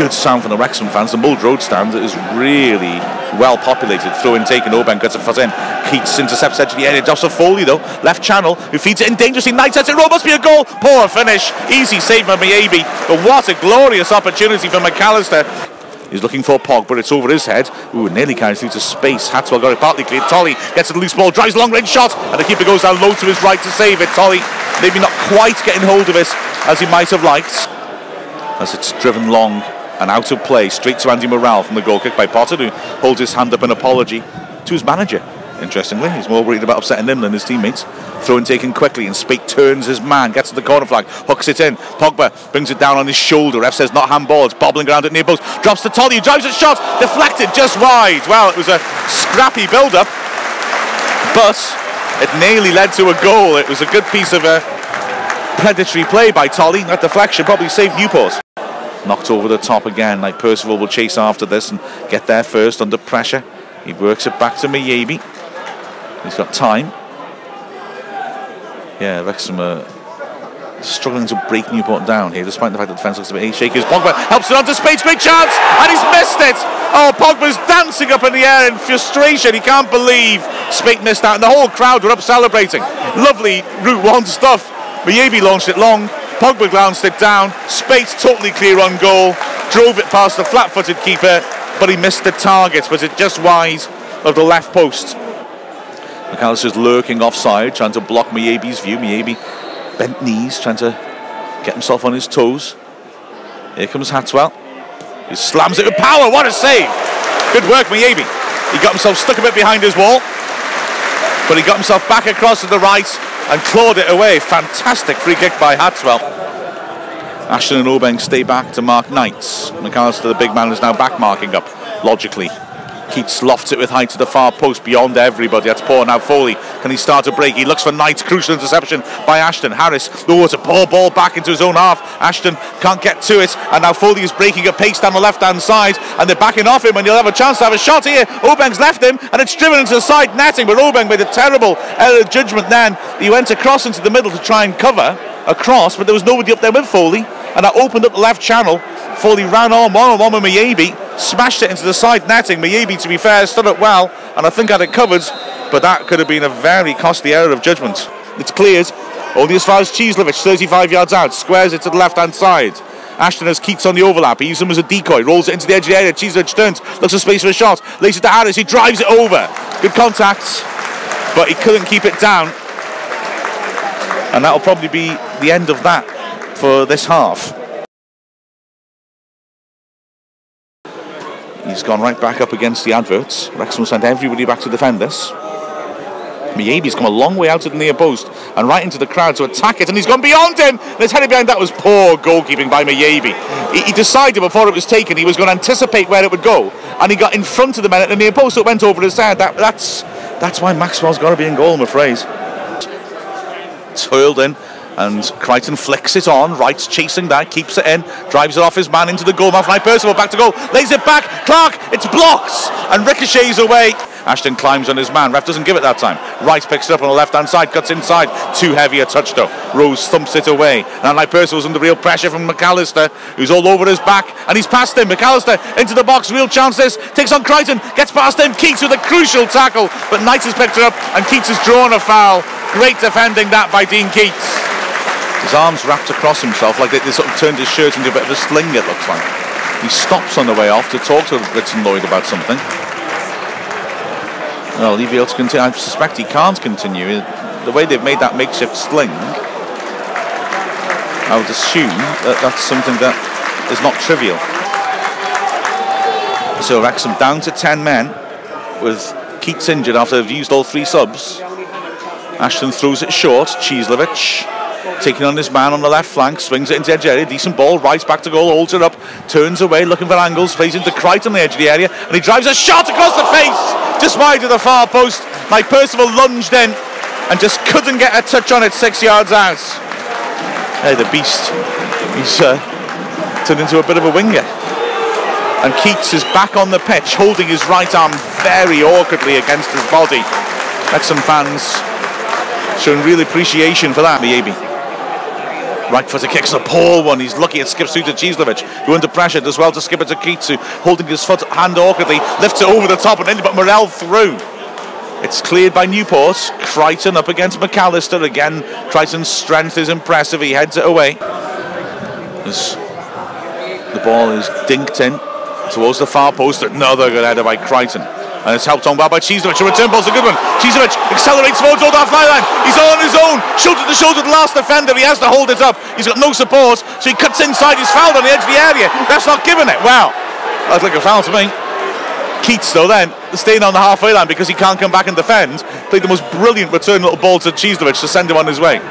good sound from the Wrexham fans. The Mulled Road stand is really well populated. Throw in taken, Oban gets it in. Keats intercepts edge of the area, drops to Foley though, left channel, who feeds it in dangerously. Knight sets it, roll, must be a goal. Poor finish, easy save by Maybe, but what a glorious opportunity for McAllister. He's looking for Pog, but it's over his head. Ooh, nearly carries through to space. Hatswell got it partly cleared. Tolly gets a loose ball, drives a long-range shot, and the keeper goes down low to his right to save it. Tolly maybe not quite getting hold of it as he might have liked, as it's driven long and out of play, straight to Andy Morale from the goal kick by Potter, who holds his hand up in apology to his manager. Interestingly, he's more worried about upsetting him than his teammates. Throw in taken quickly, and Spate turns his man, gets to the corner flag, hooks it in. Pogba brings it down on his shoulder. Ref says not handball. It's bobbling around at near post. Drops to Tolly, who drives a shot, deflected just wide. Well, it was a scrappy build-up, but it nearly led to a goal. It was a good piece of predatory play by Tolly. That deflection probably saved Newport. Knocked over the top again. Like Percival will chase after this and get there first under pressure. He works it back to Miyabi. He's got time. Yeah, Wrexham are struggling to break Newport down here, despite the fact that the defence looks a bit shaky. Pogba helps it on to Spates, great chance, and he's missed it. Oh, Pogba's dancing up in the air in frustration. He can't believe Spate missed out, and the whole crowd were up celebrating. Lovely Route 1 stuff. Miyabi launched it long, Pogba glanced it down, Spates totally clear on goal, drove it past the flat-footed keeper, but he missed the target, was it just wide of the left post. McAllister's lurking offside, trying to block Miyabi's view. Miyabi bent knees, trying to get himself on his toes. Here comes Hatswell. He slams it with power. What a save! Good work, Miyabi. He got himself stuck a bit behind his wall, but he got himself back across to the right and clawed it away. Fantastic free kick by Hatswell. Ashton and Obeng stay back to mark Knights. McAllister, the big man, is now back marking up, logically. Keats lofts it with height to the far post beyond everybody. That's poor. Now Foley, can he start a break? He looks for Knight's crucial interception by Ashton. Harris, it's a poor ball back into his own half. Ashton can't get to it, and now Foley is breaking a pace down the left hand side, and they're backing off him, and he'll have a chance to have a shot here. Obeng's left him, and it's driven into the side netting, but Obeng made a terrible error of judgment then. He went across into the middle to try and cover across, but there was nobody up there with Foley, and that opened up the left channel. Foley ran on one-on-one with Miyabi, smashed it into the side netting. Miyabi, to be fair, stood up well, and I think had it covered, but that could have been a very costly error of judgment. It's cleared, only as far as Cheeslevich, 35 yards out, squares it to the left-hand side. Ashton has Keats on the overlap, he uses him as a decoy, rolls it into the edge of the area. Cheeslevich turns, looks for space for a shot, lays it to Harris, he drives it over. Good contact, but he couldn't keep it down. And that'll probably be the end of that for this half. He's gone right back up against the adverts. Wrexham sent everybody back to defend this. Miyabi's come a long way out to the near post and right into the crowd to attack it, and he's gone beyond him, and his headed behind. That was poor goalkeeping by Miyabi. He decided before it was taken he was going to anticipate where it would go, and he got in front of the men at the near post, so it went over his head. That's why Maxwell's got to be in goal, I'm afraid. It's hurled in, and Crichton flicks it on. Wright's chasing that, keeps it in, drives it off his man into the goal mouth. Right, Percival back to goal, lays it back. Clark, it's blocked and ricochets away. Ashton climbs on his man. Ref doesn't give it that time. Wright picks it up on the left hand side, cuts inside. Too heavy a touch though. Rose thumps it away. Now, like Percival's under real pressure from McAllister, who's all over his back, and he's past him. McAllister into the box, real chances. Takes on Crichton, gets past him. Keats with a crucial tackle, but Knight has picked it up, and Keats has drawn a foul. Great defending that by Dean Keats. His arms wrapped across himself, like they sort of turned his shirt into a bit of a sling, it looks like. He stops on the way off to talk to Ritson Lloyd about something. Well, he'll be able to continue. I suspect he can't continue. The way they've made that makeshift sling, I would assume that that's something that is not trivial. So Wrexham down to 10 men, with Keats injured after they've used all 3 subs. Ashton throws it short. Cheeslevich taking on his man on the left flank, swings it into the edge area, decent ball, Wright back to goal, holds it up, turns away, looking for angles, plays into Crichton on the edge of the area, and he drives a shot across the face, just wide of the far post. Mike Percival lunged in and just couldn't get a touch on it 6 yards out. Hey, the beast, he's turned into a bit of a winger. And Keats is back on the pitch, holding his right arm very awkwardly against his body. Wrexham fans showing real appreciation for that. Miyabi Right footer kicks a poor one. He's lucky it skips through to Cieslewicz, who under pressure does well to skip it to Keitsu, holding his foot hand awkwardly, lifts it over the top and then but Morel through. It's cleared by Newport. Crichton up against McAllister again. Crichton's strength is impressive. He heads it away. As the ball is dinked in towards the far post. Another good header by Crichton. And it's helped on well by Cieslewicz. A return ball's a good one. Cieslewicz accelerates forward toward half-line line. He's on his own. Shoulder to shoulder with the last defender. He has to hold it up. He's got no support. So he cuts inside. He's fouled on the edge of the area. That's not giving it. Wow. That's like a foul to me. Keats, though, then, staying on the halfway line because he can't come back and defend, played the most brilliant return little ball to Cieslewicz to send him on his way.